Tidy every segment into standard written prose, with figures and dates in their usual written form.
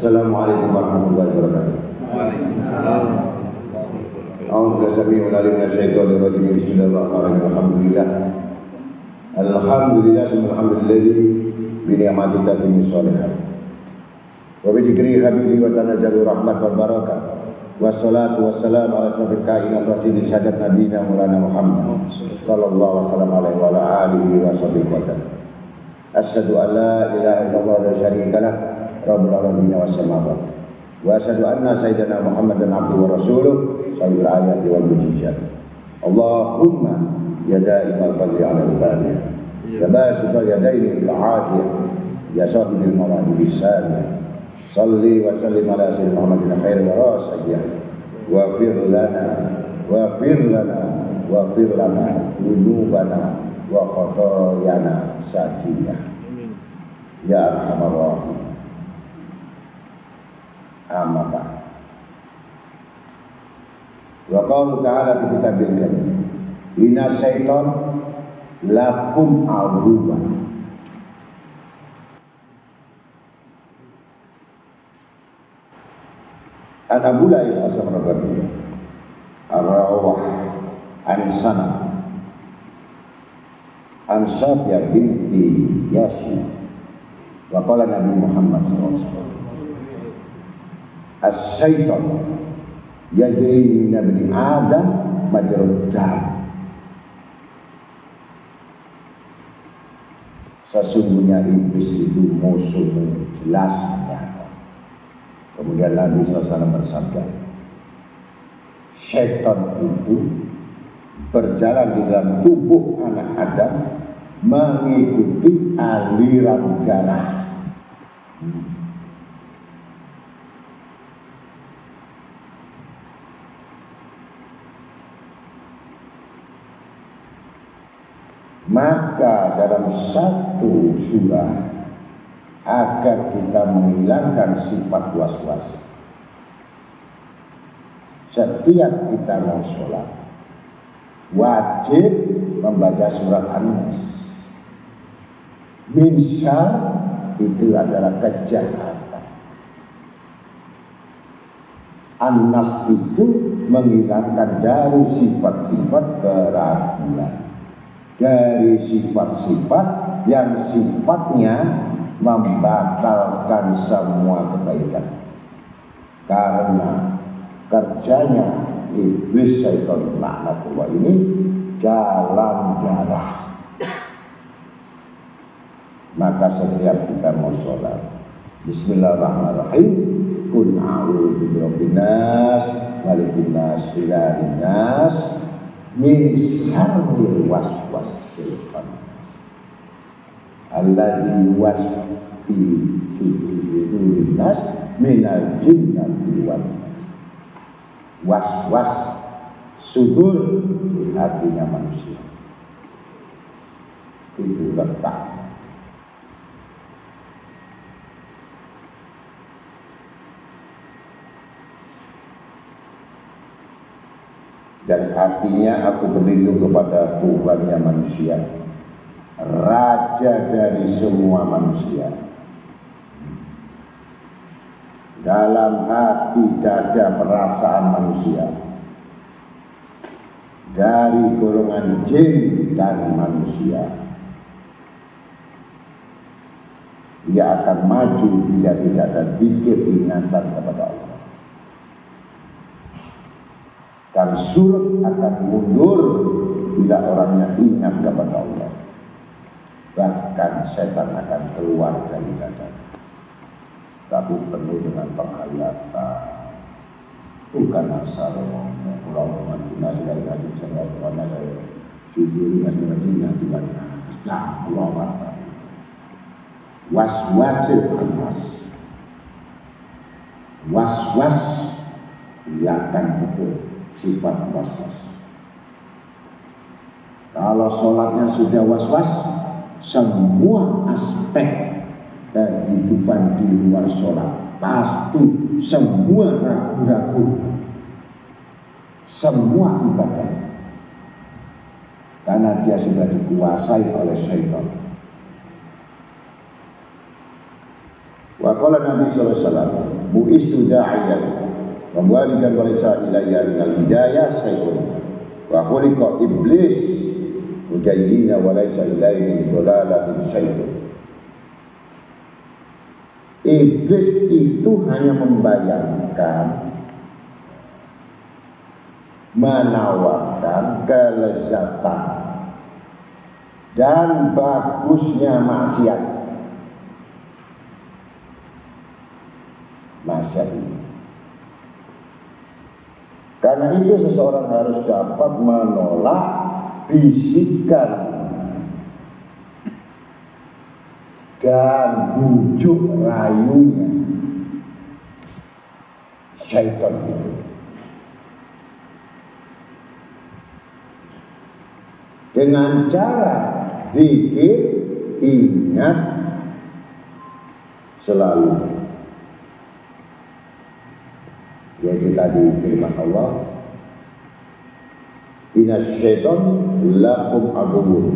Assalamualaikum warahmatullahi wabarakatuh. Waalaikumsalam. Alhamdulillah. Alhamdulillah subhanalladzi bi ni'mati tatimmu sholihat. Wa bi dzikri habibi wa tanazzalu rahmat wal barakah. Wassalatu wassalamu ala asyrafil kainat rasulil syadat nabiyina Maulana Muhammad sallallahu alaihi wasallam wa ala alihi wa sahbihi wa sallam. Asyhadu an la ilaha illallah wa la syarika lah rabbul alamin was samawati. Wa asyhadu anna sayyidina Muhammadan abduhu wa rasuluh sallallahu alaihi wal mujizat. Allahumma ya da'imal fadli 'ala al-bariyah. Ya basital yadaini bil 'afiyah. Ya sahibil mawahib bisaniyah. Salli wa sallim ala sayyidina Muhammadin khairil wara sayyidina. Wa fir lana dhunubana wa khotoyana sajiyah. Ya arhamar rahim. Amma ba'd. Wa qala ta'ala fi kitabil karim. Inna syaitan lakum aduwwan. An Abu Lais as-Samraqi ar-Rawah an-Sana an Safiyah binti Yasin wa qala Nabi Muhammad sallallahu alaihi wasallam as-syaitan yajri min ibni Adam majrad dam. Sesungguhnya iblis itu musuhmu jelas nyata. Kemudian Nabi SAW bersabda, syaitan itu berjalan di dalam tubuh anak Adam mengikuti aliran darah. Maka dalam satu surah agar kita menghilangkan sifat was-was, setiap kita mau sholat wajib membaca surat An-Nas. Min syarr itu adalah kejahatan. An-Nas itu menghilangkan dari sifat-sifat keraguan, dari sifat-sifat yang sifatnya membatalkan semua kebaikan. Karena kerjanya iblis syaitan laknatullah ini jalan darah. Maka setiap kita mau sholat, bismillahirrahmanirrahim, qul a'udzu birabbin nas, malikin nas, ilahin nas, min syarril waswasil khannas alladzi wasfi sudurin nas minal jinnati wan nas. Was-was sudur di hatinya manusia itu letak. Dan artinya aku berlindung kepada Tuhannya manusia, Raja dari semua manusia. Dalam hati dada perasaan manusia, dari golongan jin dan manusia, ia akan maju bila tidak ada zikir ingatan kepada Allah. Dan surut akan mundur bila orangnya ingat kepada Allah. Bahkan setan akan keluar dari dada. Tapi penuh dengan penghayatan. Bukan asal ulama Madinah dari Nabi sallallahu alaihi wasallam. Judul Madinah di mana? Nah, ulama. Was-wasil anas. Was-was akan betul sifat was-was. Kalau sholatnya sudah was-was, semua aspek kehidupan di luar sholat pasti semua ragu-ragu, semua ibadah, karena dia sudah dikuasai oleh syaitan. Wa qala Nabi sallallahu alaihi wasallam, "Bu'istu da'iyan wa mu'alikan wa laysa ilayya minal hidayah syai'un. Wa khuliqa iblis mujayyina wa laysa ilayya min dhalalatin syai'un." Iblis itu hanya membayangkan, menawarkan kelezatan dan bagusnya maksiat. Maksiat ini. Karena itu seseorang harus dapat menolak bisikan dan bujuk rayunya syaitan itu. Dengan cara zikir, ingat selalu, yaitu tadi firman Allah, "Inna syaitan lakum aduwwun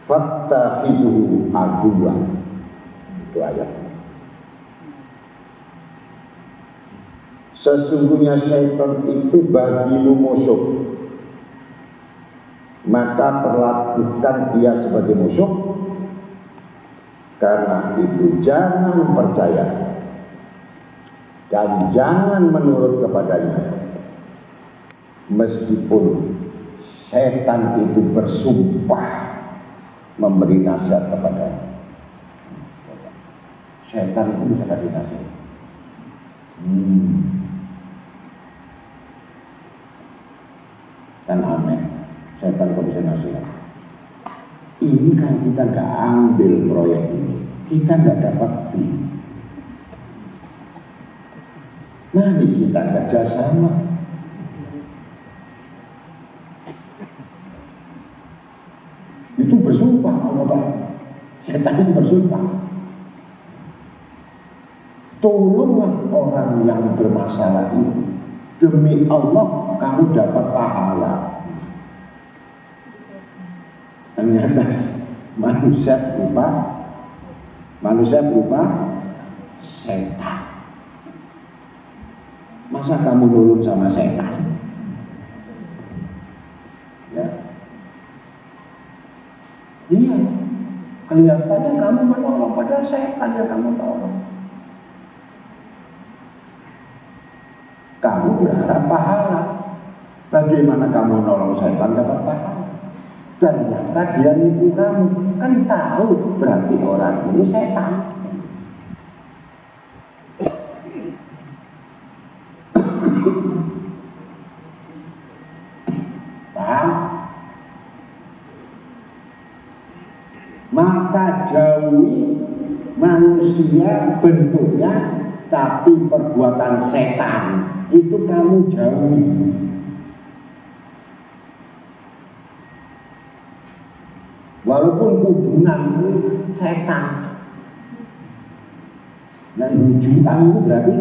fattakhiduhu aduwwan." Itu ayat. Sesungguhnya syaitan itu bagimu musuh, maka perlakukan dia sebagai musuh. Karena itu jangan percaya dan jangan menurut kepadanya, meskipun setan itu bersumpah memberi nasihat kepadanya. Setan itu bisa kasih nasihat. Kan aneh, setan kok bisa nasihat. Ini kan kita nggak ambil proyek ini, kita nggak dapat fee. Mari kita kerjasama. Itu bersumpah Allah Ta'ala. Setan itu bersumpah. Tolonglah orang yang bermasalah ini. Demi Allah kamu dapat pahala. Ternyata manusia berupa setan. Masa kamu nurut sama setan? Ya. Iya, kelihatannya kamu menolong, padahal setan yang kamu tolong. Kamu berharap pahala. Bagaimana kamu nolong setan dapat pahala? Ternyata dia nipu kamu. Kan tahu berarti orang ini setan. Paham? Maka jauhi manusia bentuknya, tapi perbuatan setan itu kamu jauhi. Walaupun hubungan itu setan. Nah, rujukan itu berarti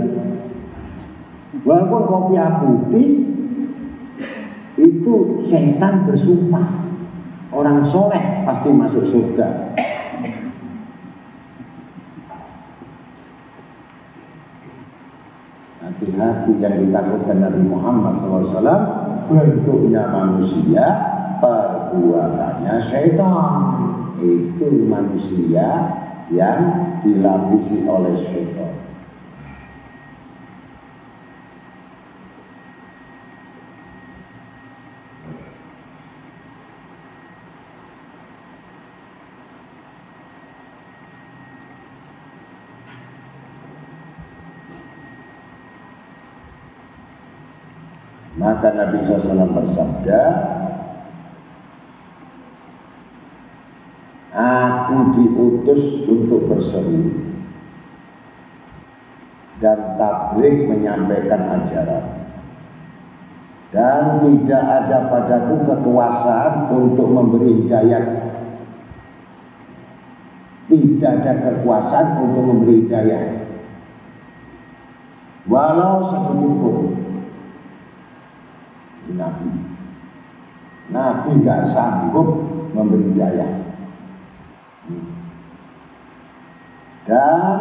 walaupun kopiah putih itu setan bersumpah. Orang soleh pasti masuk surga. Hati-hati yang ditakutkan Nabi Muhammad SAW, bentuknya manusia, perbuatannya setan. Itu manusia yang dilapisi oleh setan. Maka Nabi SAW bersabda, aku diutus untuk berseru dan tabligh menyampaikan ajaran, dan tidak ada padaku kekuasaan untuk memberi hidayah. Tidak ada kekuasaan untuk memberi hidayah, walau sedikitpun. Nabi gak sanggup memberi hidayah. Dan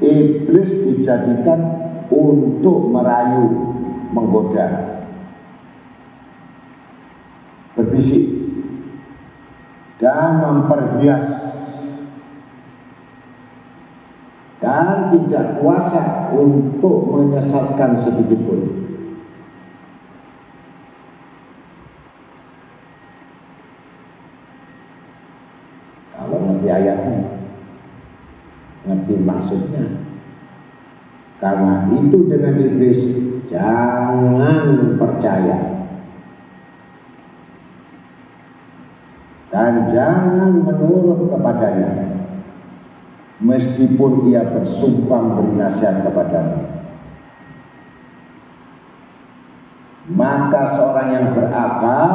iblis dijadikan untuk merayu, menggoda, berbisik dan memperhias, dan tidak kuasa untuk menyesatkan sedikit pun. Kalau ngerti ayatnya, ngerti maksudnya. Karena itu dengan iblis jangan percaya dan jangan menurut kepadanya, meskipun ia bersumpah memberi nasihat kepadamu. Maka seorang yang berakal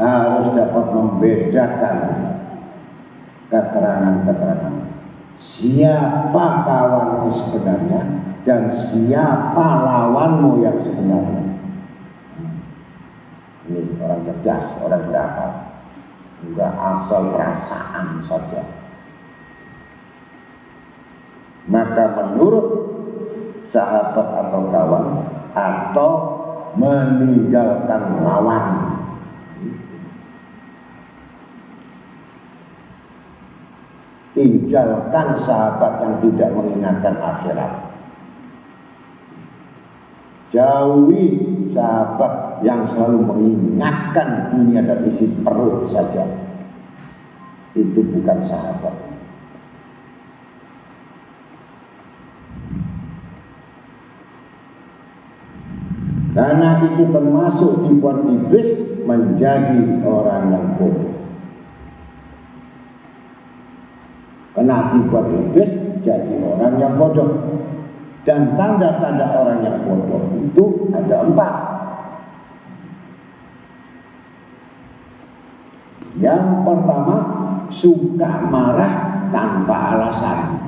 harus dapat membedakan keterangan-keterangan, siapa kawanmu sebenarnya dan siapa lawanmu yang sebenarnya. Ini orang cerdas, orang berakal, enggak asal perasaan saja. Maka menurut sahabat atau kawan, atau meninggalkan lawan. Tinggalkan sahabat yang tidak mengingatkan akhirat. Jauhi sahabat yang selalu mengingatkan dunia dan isi perut saja. Itu bukan sahabat. Karena itu termasuk tipuan iblis menjadi orang yang bodoh. Karena tipuan iblis jadi orang yang bodoh. Dan tanda-tanda orang yang bodoh itu ada 4. Yang pertama, suka marah tanpa alasan,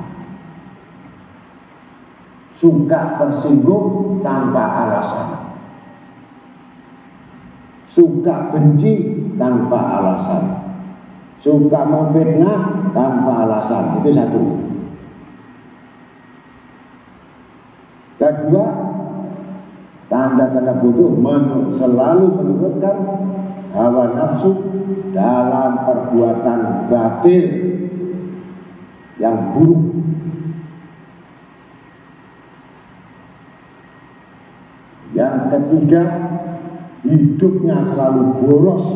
suka tersinggung tanpa alasan, suka benci tanpa alasan, suka memfitnah tanpa alasan. Itu 1. Kedua, tanda-tanda bodoh selalu menurutkan hawa nafsu dalam perbuatan batil yang buruk. Yang ketiga, hidupnya selalu boros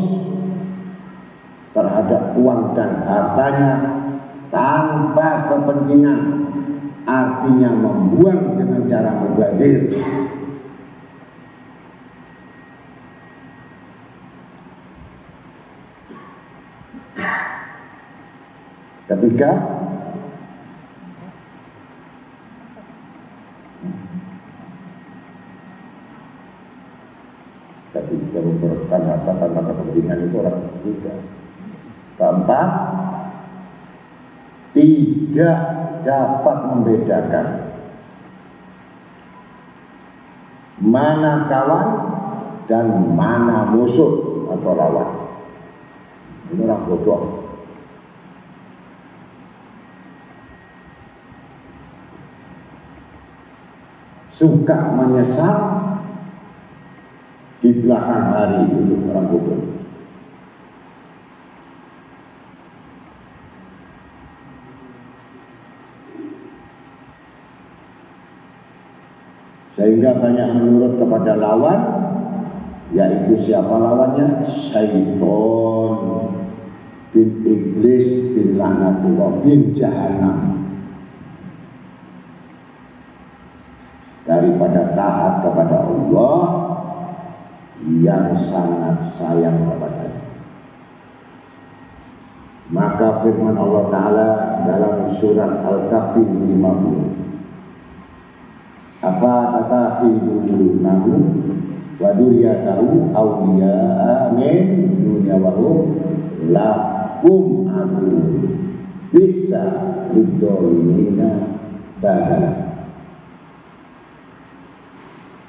terhadap uang dan hartanya tanpa kepentingan, artinya membuang dengan cara mubazir. Ketiga, memperlukan harta tanpa kepentingan, itu orang ketiga. Keempat, tidak dapat membedakan mana kawan dan mana musuh atau lawan. Ini orang bodoh. Suka menyesal di belakang hari, itu orang bodoh. Sehingga banyak menurut kepada lawan, yaitu siapa lawannya? Syaiton bin iblis bin laknatullah bin jahannam. Daripada taat kepada Allah yang sangat sayang kepadanya. Maka firman Allah Ta'ala dalam surat Al-Kahfi 50, apa tatakhidun nahu wa duriyatahu awliya'a min dunya wa hum lakum adu bisa lidzalimina badala.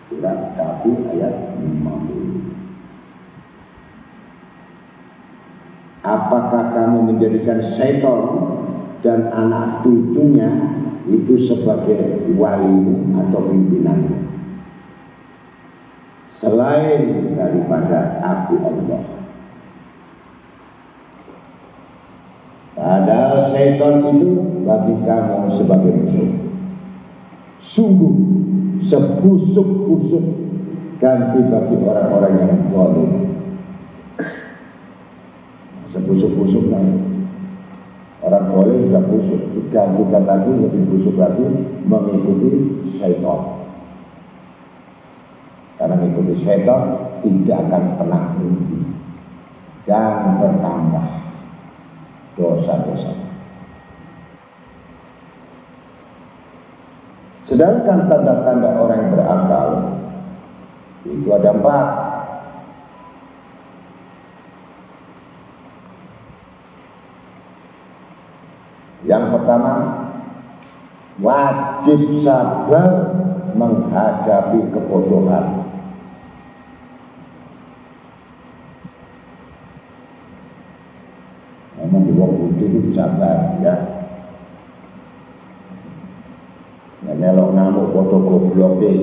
Surat Kahfi ayat 50. Apakah kamu menjadikan syaitan dan anak cucunya itu sebagai walimu atau pimpinanmu selain daripada aku Allah. Padahal syaitan itu bagi kamu sebagai musuh. Sungguh sebusuk-busuk ganti bagi orang-orang yang zalim. Sebusuk-busuk orang zalim sudah busuk, digantikan lagi lebih busuk lagi mengikuti syaitan. Karena mengikuti syaitan tidak akan pernah berhenti dan bertambah dosa-dosa. Sedangkan tanda-tanda orang yang berakal itu ada 4. Yang pertama, wajib sabar menghadapi kebodohan. Memang di wong budi itu sabar ya. Ya melok ngamuk foto goblok deh.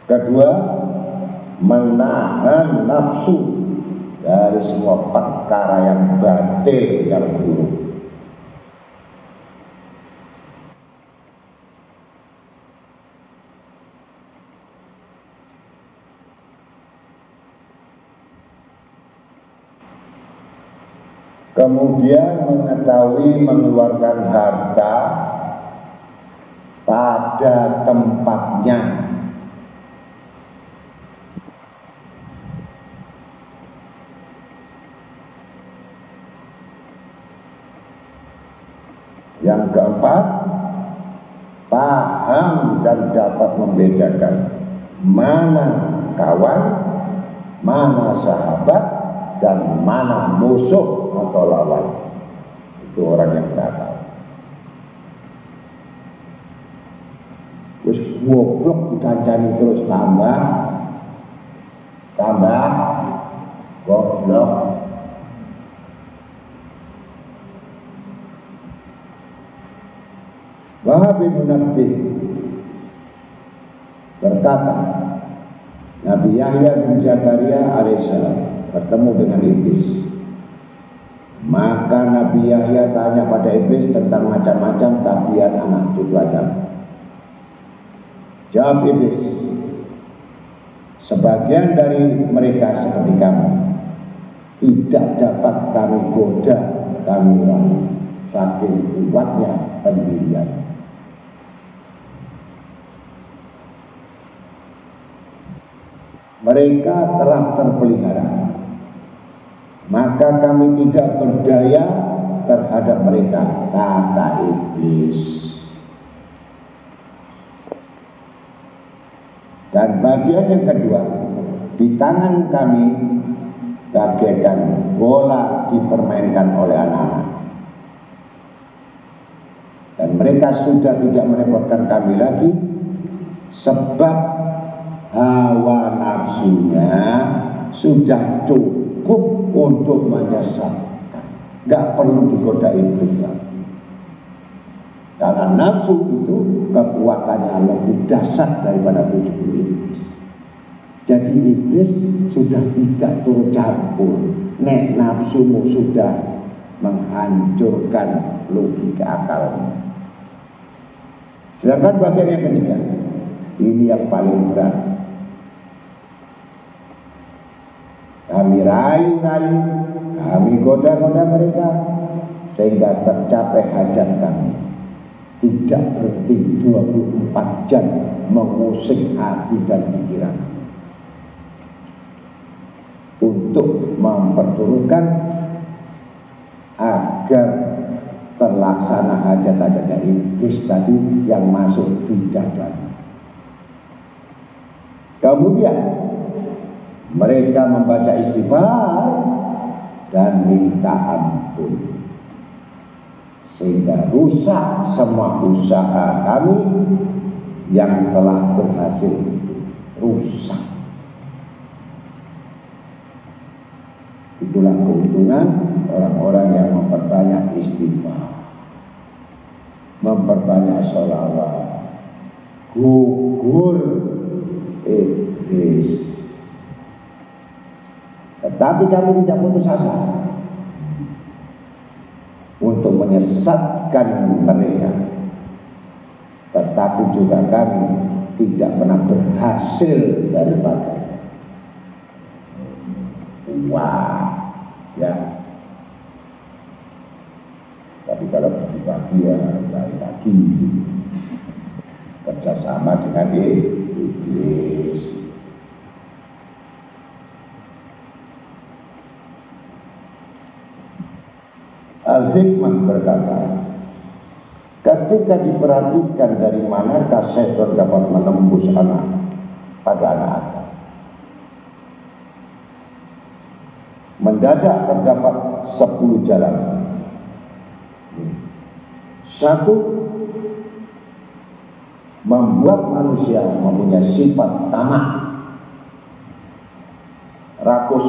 Kedua, menahan nafsu dari semua perkara yang batil yang buruk. Kemudian mengetahui mengeluarkan harta pada tempatnya. Yang keempat, paham dan dapat membedakan mana kawan, mana sahabat, dan mana musuh atau lawan. Itu orang yang berakal. Terus goblok dikancani terus tambah goblok. Wahab bin Munabbih berkata, Nabi Yahya bin Zakaria alaihissalam bertemu dengan iblis. Maka Nabi Yahya tanya pada iblis tentang macam-macam tabiat anak cucu Adam. Jawab iblis, sebagian dari mereka seperti kamu, tidak dapat kami goda, kami rayu, saking kuatnya pendirian. Mereka telah terpelihara, maka kami tidak berdaya terhadap mereka, kata iblis. Dan bagian yang kedua, di tangan kami bagaikan bola dipermainkan oleh anak-anak. Dan mereka sudah tidak merepotkan kami lagi, sebab hawa nafsunya sudah cukup untuk menyesatkan. Gak perlu digoda iblis lagi. Karena nafsu itu kekuatannya lebih dahsyat daripada tujuh iblis. Jadi iblis sudah tidak turut campur. Nek nafsumu sudah menghancurkan logika akalmu. Sedangkan bagian yang ketiga, ini yang paling berat. Kami rayu-rayu, kami goda-goda mereka sehingga tercapai hajat kami. Tidak berhenti 24 jam mengusik hati dan pikiran untuk memperturutkan agar terlaksana hajat-hajatnya iblis tadi yang masuk di dada. Kemudian mereka membaca istighfar dan minta ampun, sehingga rusak semua usaha kami yang telah berhasil itu rusak. Itulah dengan orang-orang yang memperbanyak istighfar, memperbanyak sholawat, gugur iblis. Tetapi kami tidak putus asa untuk menyesatkan mereka, tetapi juga kami tidak pernah berhasil daripada. Wah, ya. Tapi kalau bagi-bagi ya lain lagi, kerjasama dengan iblis. Al-Hikmah berkata, ketika diperhatikan dari manakah setan dapat menembus anak pada anak-anak, mendadak terdapat 10 jalan. Satu, membuat manusia mempunyai sifat tamak, rakus.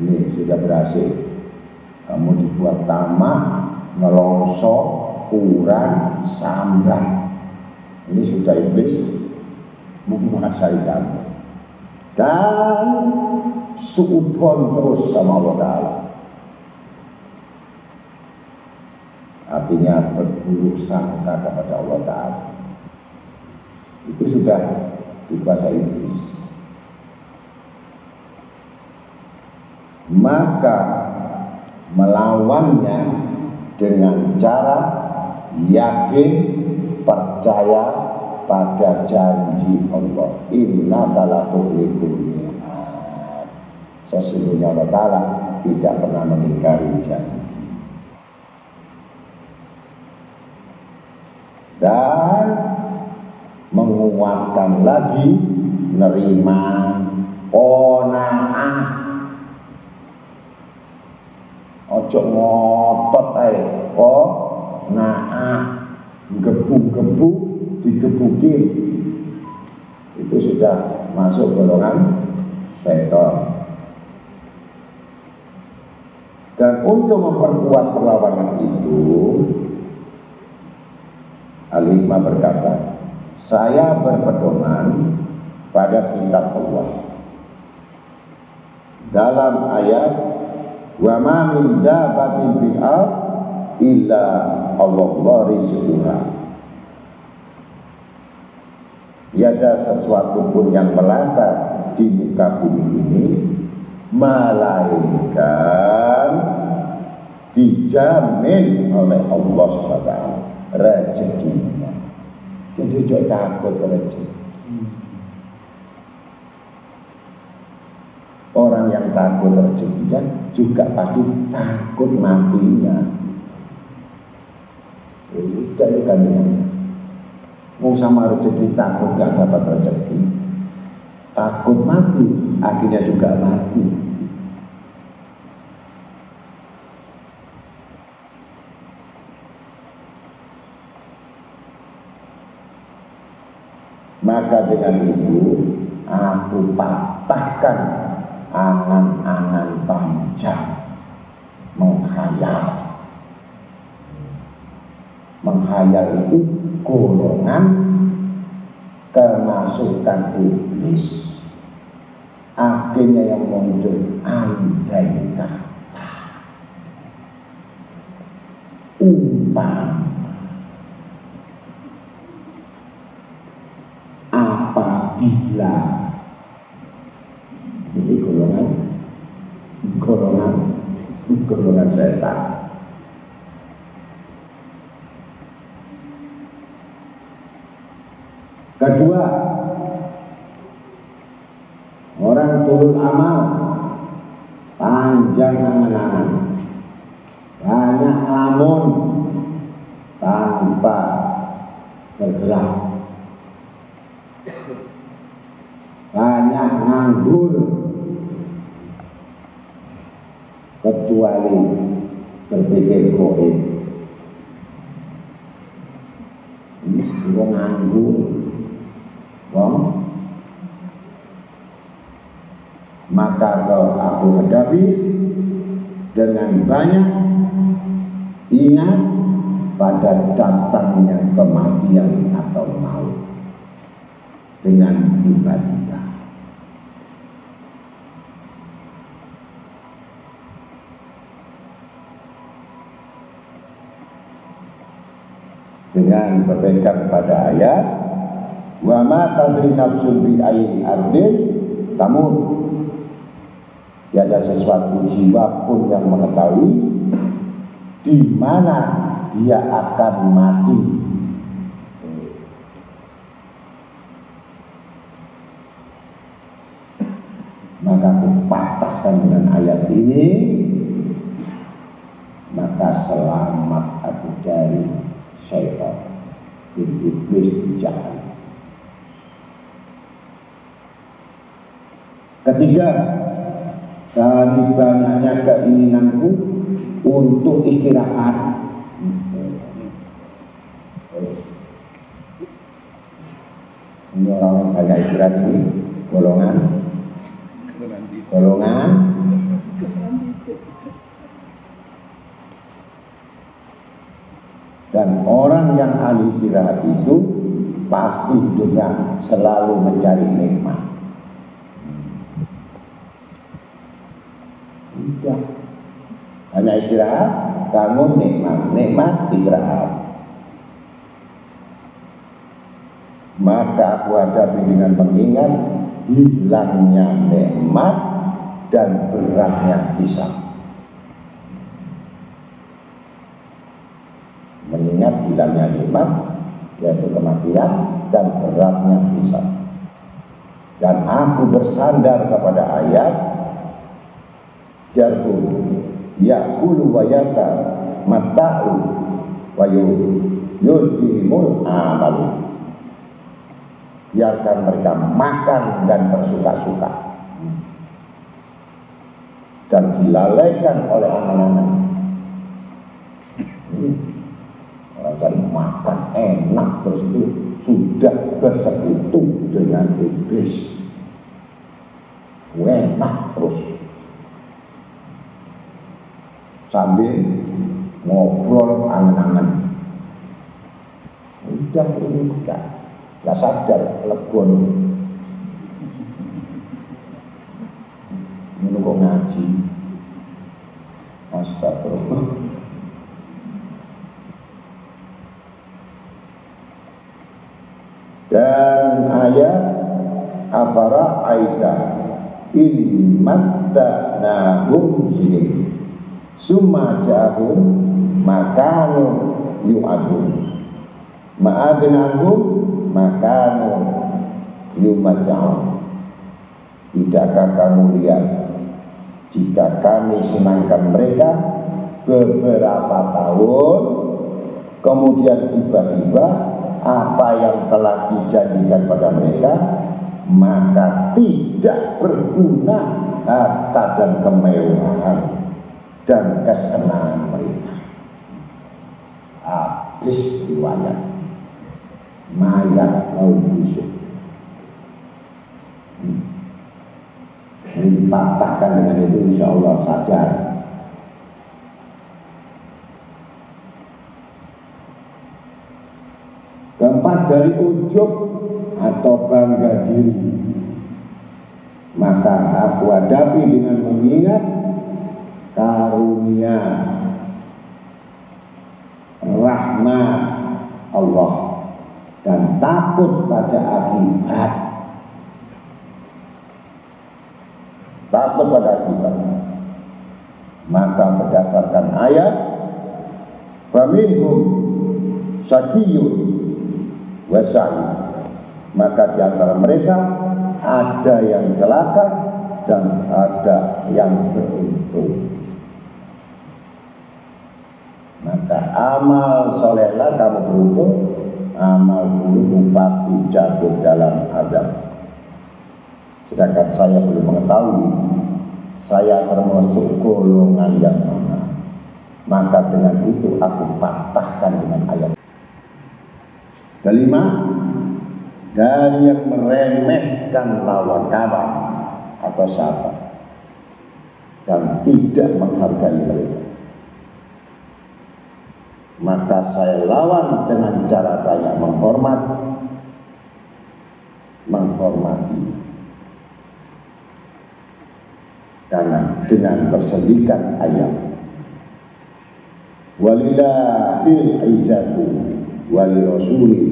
Ini sudah berhasil. Kamu dibuat tamak, ngelongso, kurang, sambat. Ini sudah iblis menguasai kamu. Dan suudon terus sama Allah Ta'ala. Artinya berburuk sangka kepada Allah Ta'ala. Itu sudah dikuasai iblis. Maka melawannya dengan cara yakin, percaya pada janji Allah. Innaka la tukhliful mi'ad. Sesungguhnya Allah Ta'ala tidak pernah mengingkari janji. Dan menguatkan lagi nerima qanaah. Ojo ngotot ae, qanaah, gebu-gebu digebukin. Itu sudah masuk golongan setan. Dan untuk memperkuat perlawanan itu, Al-Hikmah berkata, saya berpedoman pada kitab Allah dalam ayat wa ma min dabbatin fil ardh illa Allahu rizquha. Tiada sesuatu pun yang melangkah di muka bumi ini melainkan dijamin oleh Allah SWT rezekinya. Jadi jangan takut rezeki. Orang yang takut rezekinya juga pasti takut matinya. Itu kan mau sama rezeki takut gak dapat rezeki, takut mati akhirnya juga mati. Maka dengan itu aku patahkan angan-angan panjang menghayal. Menghayal itu golongan kemasukan iblis. Akhirnya yang muncul andai kata, umpama, apabila. Ini golongan setan. Kedua, orang tulul amal, panjang angan-angan, banyak lamun tanpa bergerak, banyak nganggur kecuali berpikir goib. Ini nganggur, wong maka aku hadapi dengan banyak ingat pada datangnya kematian atau maut dengan tiba-tiba. Dengan berpegang pada ayat wa ma tadri nafsun bi ayyi ardin tamut, tiada sesuatu jiwa pun yang mengetahui di mana dia akan mati. Maka aku patahkan dengan ayat ini, maka selamat aku dari syaitan, iblis jahat. Ketiga, dari banyaknya keinginanku untuk istirahat. Ini orang yang banyak istirahat ini golongan dan orang yang ahli istirahat itu pasti hidupnya selalu mencari nikmat. Udah hanya istirahat, bangun nikmat istirahat. Maka aku hadapi dengan mengingat hilangnya nikmat dan beratnya hisab. Mengingat hilangnya nikmat, yaitu kematian, dan beratnya hisab. Dan aku bersandar kepada ayat jarhu ya'kulu wa yata mata'u wa yulhihimul amalu. Biarkan mereka makan dan bersuka-suka dan dilalaikan oleh angan-angan. Orang cari makan enak terus itu sudah bersekutu dengan iblis. Enak terus sambil ngobrol angan-angan. Udah ini gak sadar lebon. Ini kok ngaji. Astagfirullah. Dan ayat afara aida in matta'nahum sini summa ja'ahum makanu yu'adun ma'adnahum makanu yumad'un. Tidakkah kamu lihat jika kami senangkan mereka beberapa tahun, kemudian tiba-tiba apa yang telah dijanjikan pada mereka maka tidak berguna harta dan kemewahan dan kesenangan mereka. Habis riwayat mayat mau busuk. Ini dipatahkan dengan itu, insya Allah sadar. Keempat, dari ujub atau bangga diri, maka aku hadapi dengan mengingat karunia rahmat Allah dan takut pada akibat. Takut pada akibat. Maka berdasarkan ayat faminhum syaqiyun wa sa'id, maka di antara mereka ada yang celaka dan ada yang beruntung. Maka amal solehlah kamu beruntung, amal buruk pasti jatuh dalam azab. Sedangkan saya belum mengetahui saya termasuk golongan yang mana. Maka dengan itu aku patahkan dengan ayat. Kelima, dari yang meremehkan lawan kawan atau sahabat. dan tidak menghargai mereka. Maka saya lawan dengan cara banyak menghormati. Karena dengan bersendikan ayat, walillahil izzatu walirrasuli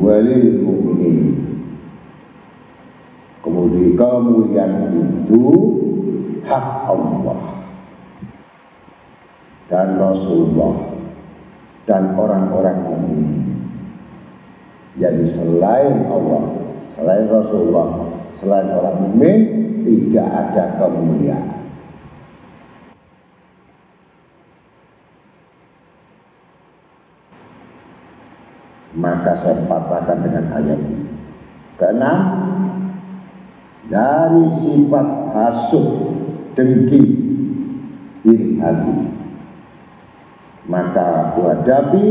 walil mu'minin. Kemudian kemuliaan itu hak Allah dan Rasulullah dan orang-orang mukmin. Jadi selain Allah, selain Rasulullah, selain orang mukmin tidak ada kemuliaan. Maka saya patahkan dengan ayat ini. Keenam, dari sifat hasud, dengki, iri hati, maka aku hadapi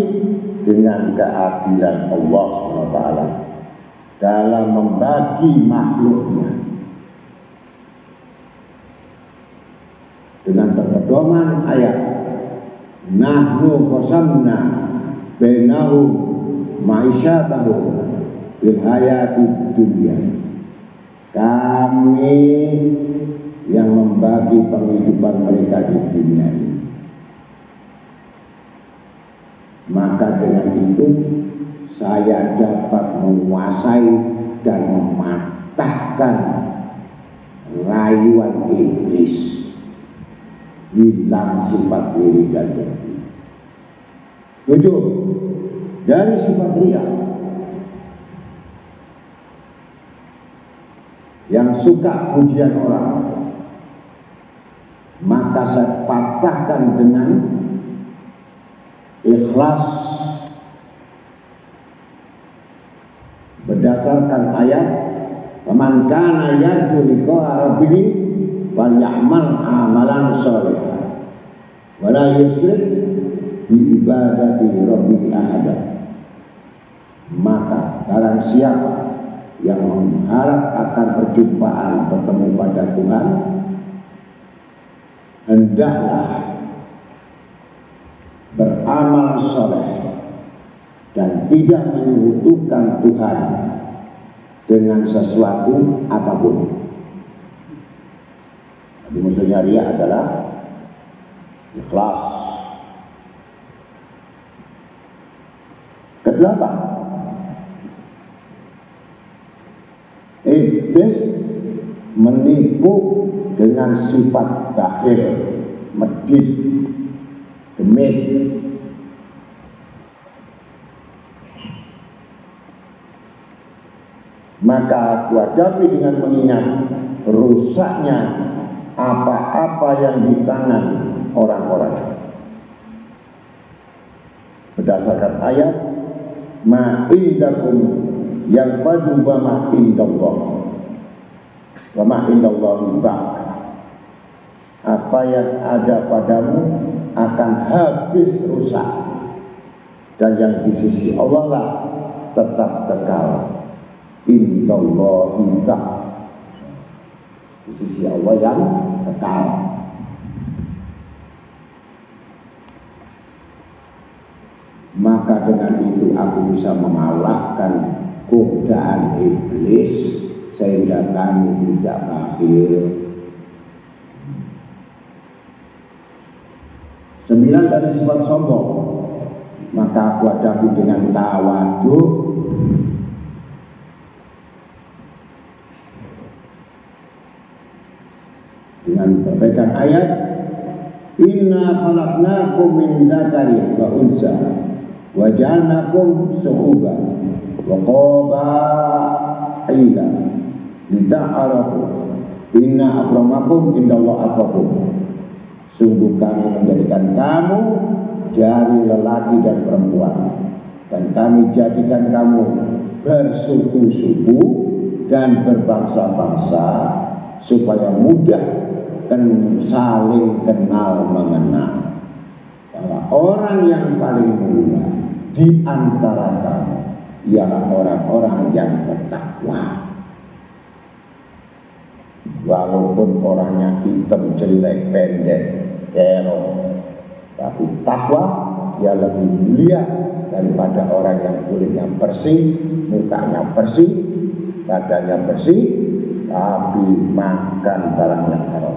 dengan keadilan Allah SWT dalam membagi makhluknya. Dengan pedoman ayat, nahnu qasamna bainahum ma'isyatahum fil hayatid dunya. Kami yang membagi penghidupan mereka di dunia ini. Maka dengan itu saya dapat menguasai dan mematahkan rayuan iblis, hilang sifat iri dan dengki. 7. Dari sifat riya yang suka pujian orang, maka saya patahkan dengan ikhlas berdasarkan ayat, "Faman kana yarju liqa'a rabbih falyamal amalan sholihan wa la yusyrik bi ibadati rabbih ahada." Maka barang siapa yang mengharap akan perjumpaan bertemu pada Tuhan, hendaklah beramal soleh dan tidak menyekutukan Tuhan dengan sesuatu apapun. Jadi maksudnya riya adalah ikhlas. Kedelapan, iblis menipu dengan sifat bakhil, medit, demit. Maka aku hadapi dengan mengingat rusaknya apa-apa yang di tangan orang-orang. Berdasarkan ayat, ma indakum yang fadu wa ma indallah wa ma indallahi baq. Apa yang ada padamu akan habis rusak, dan yang di sisi Allah lah tetap kekal. Indallahi baq, di sisi Allah yang kekal. Maka dengan itu aku bisa mengalahkan godaan iblis sehingga kami tidak bakhil. 9, dari sifat sombong, maka aku hadapi dengan tawadhu, dengan berpegang ayat, inna khalaqnakum min dzakarin wa unsa wa ja'alnakum syu'uban wa qabaila lita'arafu inna akramakum indallahi atqakum. Sungguh kami menjadikan kamu dari lelaki dan perempuan, dan kami jadikan kamu bersuku-suku dan berbangsa-bangsa supaya mudah dan saling kenal mengenal. Bahwa orang yang paling mulia di antara kamu ialah orang-orang yang bertakwa. walaupun orangnya hitam, jelek, pendek, kerong, tapi takwa dia lebih mulia daripada orang yang kulitnya bersih, mukanya bersih, badannya bersih, tapi makan barang yang haram.